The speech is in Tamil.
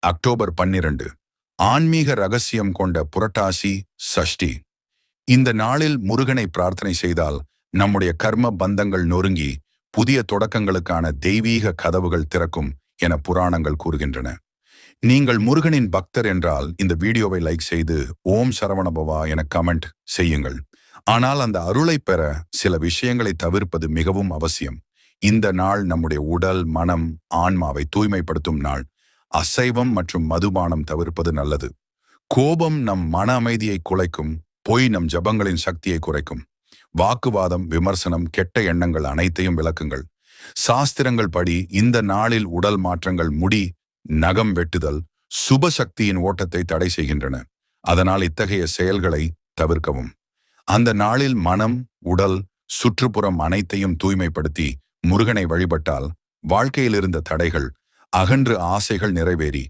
அக்டோபர் 12 ஆன்மீக ரகசியம் கொண்ட புரட்டாசி சஷ்டி. இந்த நாளில் முருகனை பிரார்த்தனை செய்தால் நம்முடைய கர்ம பந்தங்கள் நொறுங்கி புதிய தொடக்கங்களுக்கான தெய்வீக கதவுகள் திறக்கும் என புராணங்கள் கூறுகின்றன. நீங்கள் முருகனின் பக்தர் என்றால் இந்த வீடியோவை லைக் செய்து ஓம் சரவணபவா என கமெண்ட் செய்யுங்கள். ஆனால் அந்த அருளை பெற சில விஷயங்களை தவிர்ப்பது மிகவும் அவசியம். இந்த நாள் நம்முடைய உடல், மனம், ஆன்மாவை தூய்மைப்படுத்தும் நாள். அசைவம் மற்றும் மதுபானம் தவிர்ப்பது நல்லது. கோபம் நம் மன அமைதியை குலைக்கும். பொய் நம் ஜபங்களின் சக்தியை குறைக்கும். வாக்குவாதம், விமர்சனம், கெட்ட எண்ணங்கள் அனைத்தையும் விளக்குங்கள். சாஸ்திரங்கள் படி இந்த நாளில் உடல் மாற்றங்கள், முடி, நகம் வெட்டுதல் சுப சக்தியின் ஓட்டத்தை தடை செய்கின்றன. அதனால் இத்தகைய செயல்களை தவிர்க்கவும். அந்த நாளில் மனம், உடல், சுற்றுப்புறம் அனைத்தையும் தூய்மைப்படுத்தி முருகனை வழிபட்டால் வாழ்க்கையில் இருந்த தடைகள் அகன்று ஆசைகள் நிறைவேறி